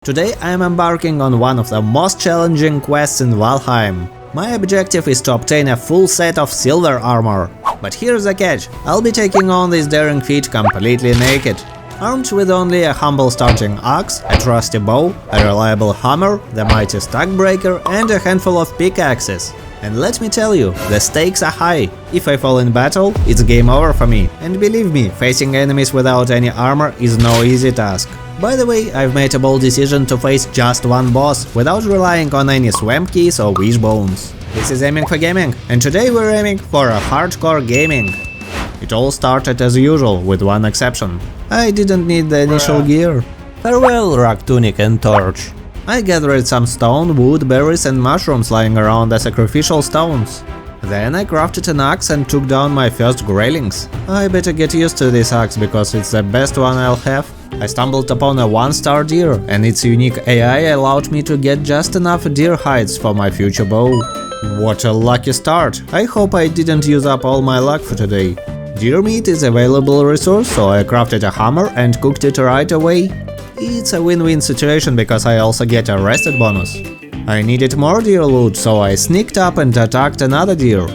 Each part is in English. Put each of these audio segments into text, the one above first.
Today I am embarking on one of the most challenging quests in Valheim. My objective is to obtain a full set of silver armor. But here's the catch, I'll be taking on this daring feat completely naked. Armed with only a humble starting axe, a trusty bow, a reliable hammer, the mighty stackbreaker and a handful of pickaxes. And let me tell you, the stakes are high. If I fall in battle, it's game over for me. And believe me, facing enemies without any armor is no easy task. By the way, I've made a bold decision to face just one boss, without relying on any swamp keys or wishbones. This is Aiming for Gaming, and today we're aiming for a hardcore gaming. It all started as usual, with one exception. I didn't need the initial gear. Farewell, rock tunic and torch. I gathered some stone, wood, berries and mushrooms lying around as sacrificial stones. Then I crafted an axe and took down my first graylings. I better get used to this axe, because it's the best one I'll have. I stumbled upon a 1-star deer, and its unique AI allowed me to get just enough deer hides for my future bow. What a lucky start! I hope I didn't use up all my luck for today. Deer meat is a valuable resource, so I crafted a hammer and cooked it right away. It's a win-win situation, because I also get a rested bonus. I needed more deer loot, so I sneaked up and attacked another deer.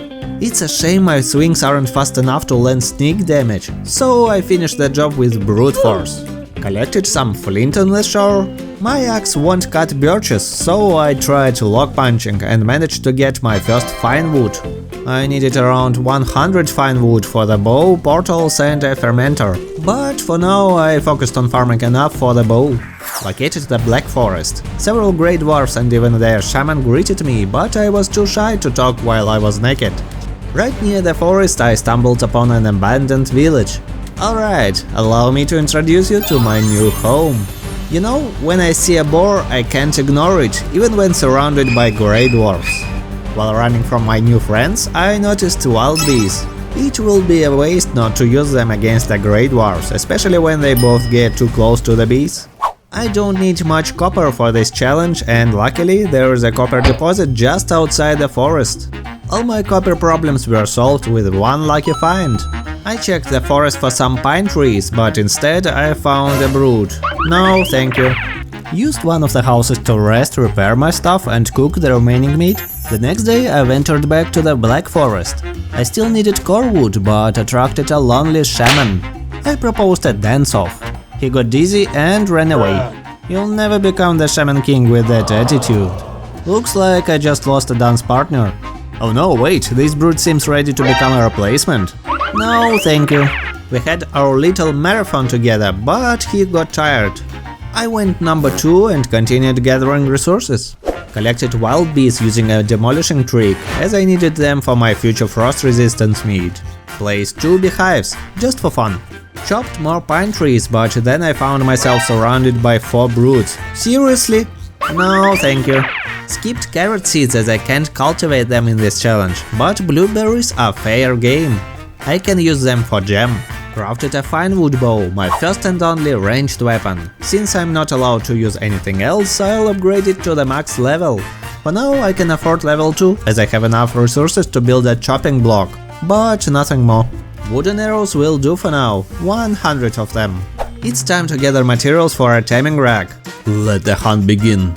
It's a shame my swings aren't fast enough to land sneak damage, so I finished the job with brute force. Collected some flint on the shore. My axe won't cut birches, so I tried log punching and managed to get my first fine wood. I needed around 100 fine wood for the bow, portals and a fermenter, but for now I focused on farming enough for the bow. Located the Black Forest. Several grey dwarfs and even their shaman greeted me, but I was too shy to talk while I was naked. Right near the forest I stumbled upon an abandoned village. Alright, allow me to introduce you to my new home. You know, when I see a boar, I can't ignore it, even when surrounded by grey dwarfs. While running from my new friends, I noticed wild bees. It will be a waste not to use them against the grey dwarfs, especially when they both get too close to the bees. I don't need much copper for this challenge, and luckily there is a copper deposit just outside the forest. All my copper problems were solved with one lucky find. I checked the forest for some pine trees, but instead I found a brood. No, thank you. Used one of the houses to rest, repair my stuff and cook the remaining meat. The next day I ventured back to the Black Forest. I still needed core wood, but attracted a lonely shaman. I proposed a dance-off. He got dizzy and ran away. You'll never become the Shaman King with that attitude. Looks like I just lost a dance partner. Oh no, wait, this brood seems ready to become a replacement. No, thank you. We had our little marathon together, but he got tired. I went number 2 and continued gathering resources. Collected wild bees using a demolishing trick, as I needed them for my future frost resistance meat. Placed 2 beehives, just for fun. Chopped more pine trees, but then I found myself surrounded by 4 broods. Seriously? No, thank you. Skipped carrot seeds as I can't cultivate them in this challenge, but blueberries are fair game. I can use them for jam. Crafted a fine wood bow, my first and only ranged weapon. Since I'm not allowed to use anything else, I'll upgrade it to the max level. For now I can afford level 2, as I have enough resources to build a chopping block, but nothing more. Wooden arrows will do for now, 100 of them. It's time to gather materials for a taming rack. Let the hunt begin.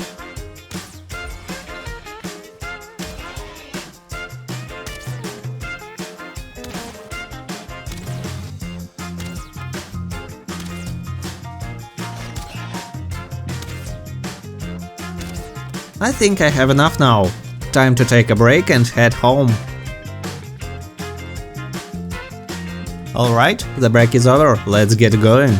I think I have enough now. Time to take a break and head home. Alright, the break is over, let's get going.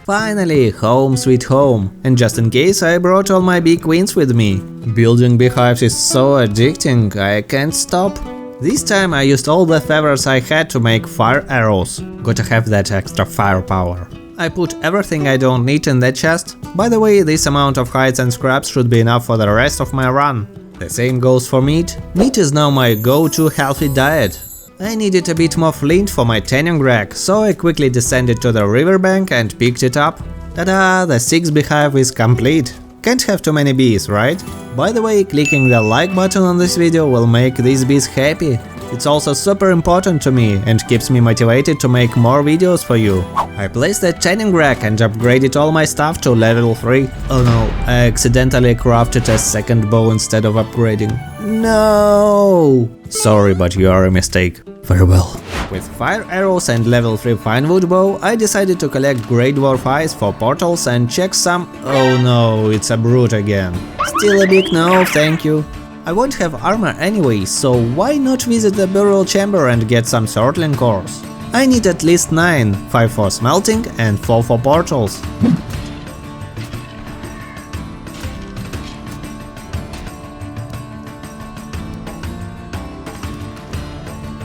Finally, home sweet home, and just in case I brought all my bee queens with me. Building beehives is so addicting, I can't stop. This time I used all the feathers I had to make fire arrows. Gotta have that extra firepower. I put everything I don't need in the chest. By the way, this amount of hides and scraps should be enough for the rest of my run. The same goes for meat. Meat is now my go-to healthy diet. I needed a bit more flint for my tanning rack, so I quickly descended to the riverbank and picked it up. Ta-da! The 6 beehive is complete. Can't have too many bees, right? By the way, clicking the like button on this video will make these bees happy. It's also super important to me and keeps me motivated to make more videos for you. I placed the tanning rack and upgraded all my stuff to level 3. Oh no, I accidentally crafted a second bow instead of upgrading. No! Sorry, but you are a mistake. Farewell. With fire arrows and level 3 finewood bow, I decided to collect Grey Dwarf eyes for portals and check some… Oh no, it's a brute again. Still a big no, thank you. I won't have armor anyway, so why not visit the burial chamber and get some sortling cores? I need at least 9, 5 for smelting and 4 for portals.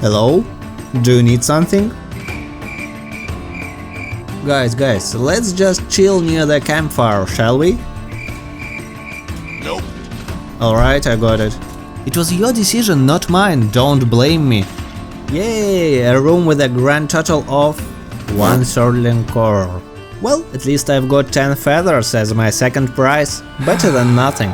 Hello? Do you need something? Guys, let's just chill near the campfire, shall we? Nope. Alright, I got it. It was your decision, not mine, don't blame me. Yay, a room with a grand total of 1 sortling core. Well, at least I've got 10 feathers as my second prize, better than nothing.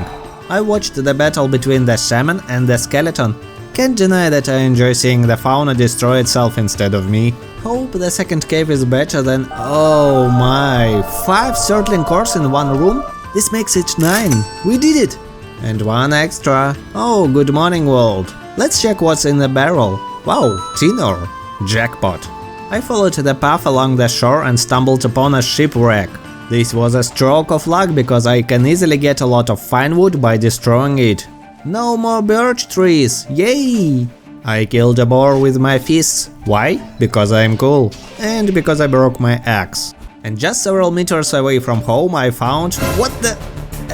I watched the battle between the shaman and the skeleton. Can't deny that I enjoy seeing the fauna destroy itself instead of me. Hope the second cave is better than… Oh my, 5 sortling cores in one room? This makes it 9. We did it! And 1 extra. Oh, good morning world. Let's check what's in the barrel. Wow, tenor. Jackpot. I followed the path along the shore and stumbled upon a shipwreck. This was a stroke of luck because I can easily get a lot of fine wood by destroying it. No more birch trees, yay! I killed a boar with my fists. Why? Because I'm cool. And because I broke my axe. And just several meters away from home I found… What the…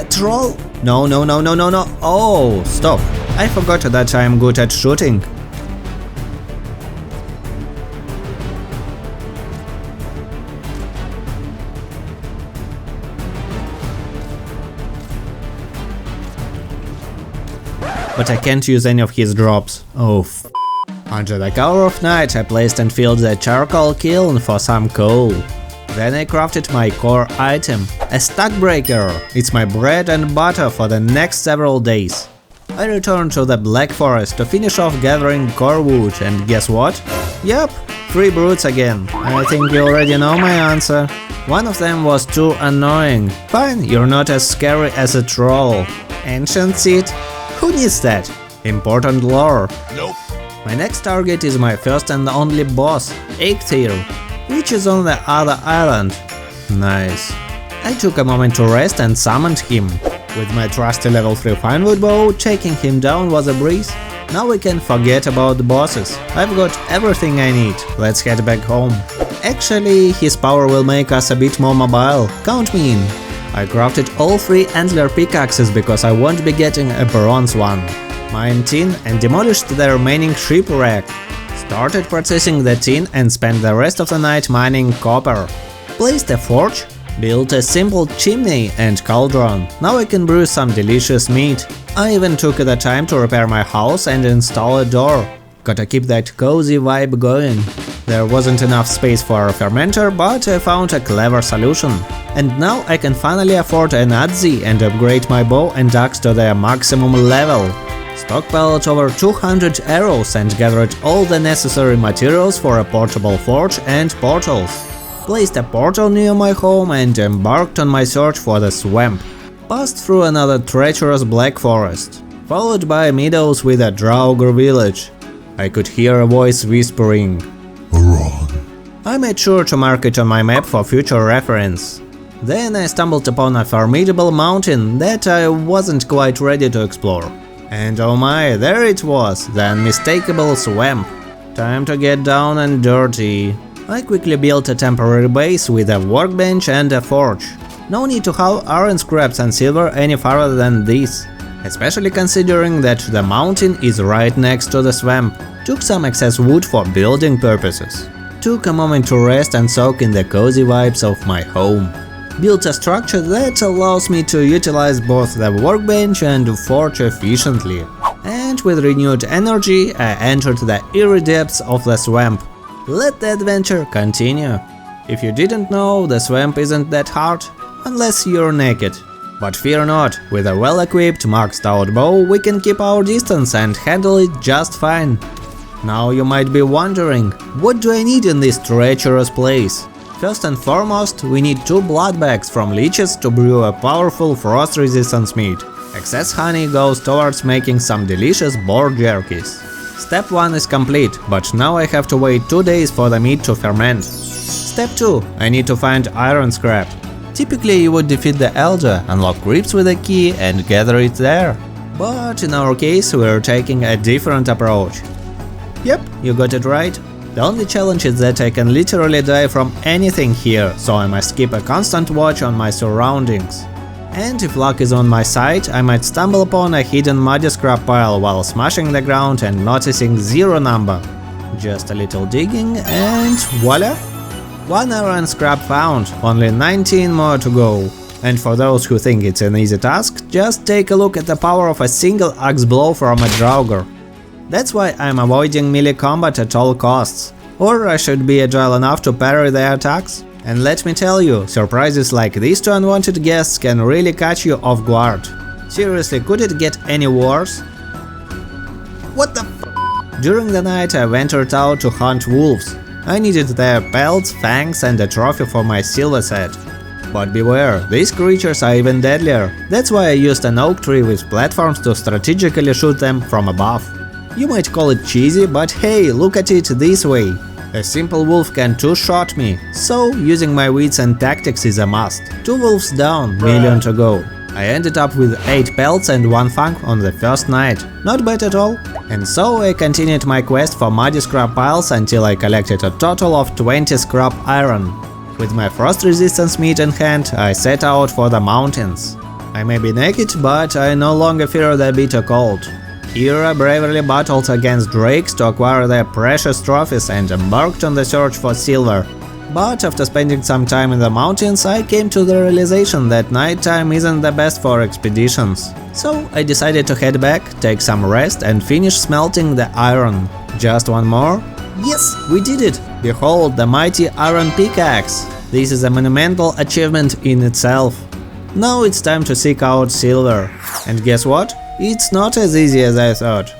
a troll? No. Oh, stop. I forgot that I'm good at shooting. But I can't use any of his drops. Oh f… Under the cover of night I placed and filled the charcoal kiln for some coal. Then I crafted my core item, a stack breaker. It's my bread and butter for the next several days. I returned to the Black Forest to finish off gathering core wood, and guess what? Yep, 3 brutes again. I think you already know my answer. One of them was too annoying. Fine, you're not as scary as a troll. Ancient seed? Who needs that? Important lore. Nope. My next target is my first and only boss, Eikthyr, which is on the other island. Nice. I took a moment to rest and summoned him. With my trusty level 3 finewood bow, taking him down was a breeze. Now we can forget about the bosses. I've got everything I need. Let's head back home. Actually, his power will make us a bit more mobile. Count me in. I crafted all 3 antler pickaxes because I won't be getting a bronze one. Mined tin and demolished the remaining shipwreck. Started processing the tin and spent the rest of the night mining copper. Placed a forge, built a simple chimney and cauldron. Now I can brew some delicious meat. I even took the time to repair my house and install a door. Gotta keep that cozy vibe going. There wasn't enough space for a fermenter, but I found a clever solution. And now I can finally afford an Adzi and upgrade my bow and axe to their maximum level. Stockpiled over 200 arrows and gathered all the necessary materials for a portable forge and portals. Placed a portal near my home and embarked on my search for the swamp. Passed through another treacherous black forest, followed by meadows with a Draugr village. I could hear a voice whispering, Wrong. I made sure to mark it on my map for future reference. Then I stumbled upon a formidable mountain that I wasn't quite ready to explore. And oh my, there it was, the unmistakable swamp. Time to get down and dirty. I quickly built a temporary base with a workbench and a forge. No need to haul iron scraps and silver any farther than this, especially considering that the mountain is right next to the swamp. Took some excess wood for building purposes. Took a moment to rest and soak in the cozy vibes of my home. Built a structure that allows me to utilize both the workbench and the forge efficiently. and with renewed energy I entered the eerie depths of the swamp. Let the adventure continue. If you didn't know, the swamp isn't that hard, unless you're naked. But fear not, with a well-equipped maxed-out bow we can keep our distance and handle it just fine. Now you might be wondering, what do I need in this treacherous place? First and foremost, we need 2 blood bags from leeches to brew a powerful frost-resistance meat. Excess honey goes towards making some delicious boar jerkies. Step 1 is complete, but now I have to wait 2 days for the meat to ferment. Step 2, I need to find iron scrap. Typically you would defeat the elder, unlock crypts with a key and gather it there. But in our case we're taking a different approach. Yep, you got it right. The only challenge is that I can literally die from anything here, so I must keep a constant watch on my surroundings. And if luck is on my side, I might stumble upon a hidden muddy scrap pile while smashing the ground and noticing 0 number. Just a little digging and voila! 1 iron scrap found, only 19 more to go. And for those who think it's an easy task, just take a look at the power of a single axe blow from a draugr. That's why I'm avoiding melee combat at all costs. Or I should be agile enough to parry their attacks. And let me tell you, surprises like these to unwanted guests can really catch you off guard. Seriously, could it get any worse? What the f? During the night I ventured out to hunt wolves. I needed their pelts, fangs and a trophy for my silver set. But beware, these creatures are even deadlier. That's why I used an oak tree with platforms to strategically shoot them from above. You might call it cheesy, but hey, look at it this way. A simple wolf can two-shot me, so using my wits and tactics is a must. 2 wolves down, million to go. I ended up with 8 pelts and 1 fang on the first night. Not bad at all. And so I continued my quest for muddy scrap piles until I collected a total of 20 scrap iron. With my frost resistance meat in hand, I set out for the mountains. I may be naked, but I no longer fear the bitter cold. Here I bravely battled against drakes to acquire their precious trophies and embarked on the search for silver. But after spending some time in the mountains, I came to the realization that nighttime isn't the best for expeditions. So I decided to head back, take some rest and finish smelting the iron. Just one more? Yes, we did it! Behold the mighty iron pickaxe! This is a monumental achievement in itself. Now it's time to seek out silver. And guess what? It's not as easy as I thought.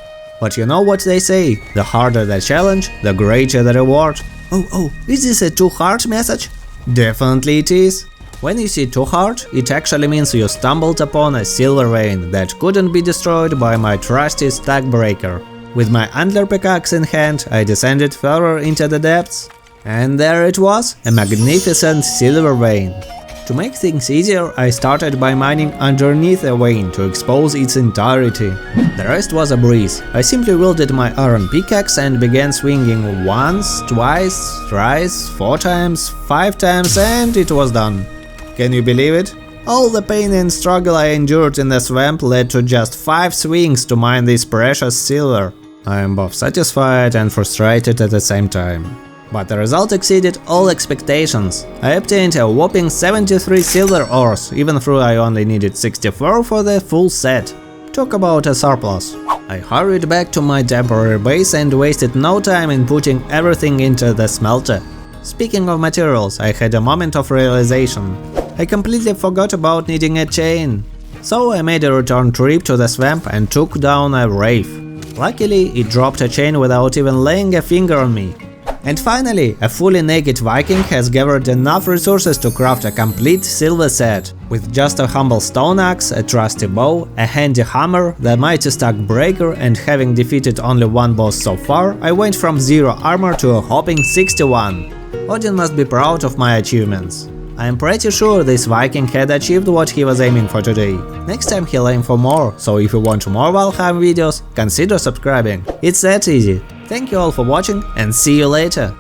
But you know what they say, the harder the challenge, the greater the reward. Oh, is this a too hard message? Definitely it is. When you see too hard, it actually means you stumbled upon a silver vein that couldn't be destroyed by my trusty stack breaker. With my antler pickaxe in hand, I descended further into the depths. And there it was, a magnificent silver vein. To make things easier, I started by mining underneath a vein to expose its entirety. The rest was a breeze. I simply wielded my iron pickaxe and began swinging once, twice, thrice, 4 times, 5 times, and it was done. Can you believe it? All the pain and struggle I endured in the swamp led to just 5 swings to mine this precious silver. I am both satisfied and frustrated at the same time. But the result exceeded all expectations. I obtained a whopping 73 silver ores, even though I only needed 64 for the full set. Talk about a surplus. I hurried back to my temporary base and wasted no time in putting everything into the smelter. Speaking of materials, I had a moment of realization. I completely forgot about needing a chain. So I made a return trip to the swamp and took down a wraith. Luckily, it dropped a chain without even laying a finger on me. And finally, a fully naked Viking has gathered enough resources to craft a complete silver set. With just a humble stone axe, a trusty bow, a handy hammer, the mighty stack breaker, and having defeated only 1 boss so far, I went from 0 armor to a whopping 61. Odin must be proud of my achievements. I am pretty sure this Viking had achieved what he was aiming for today. Next time he'll aim for more, so if you want more Valheim videos, consider subscribing. It's that easy. Thank you all for watching and see you later!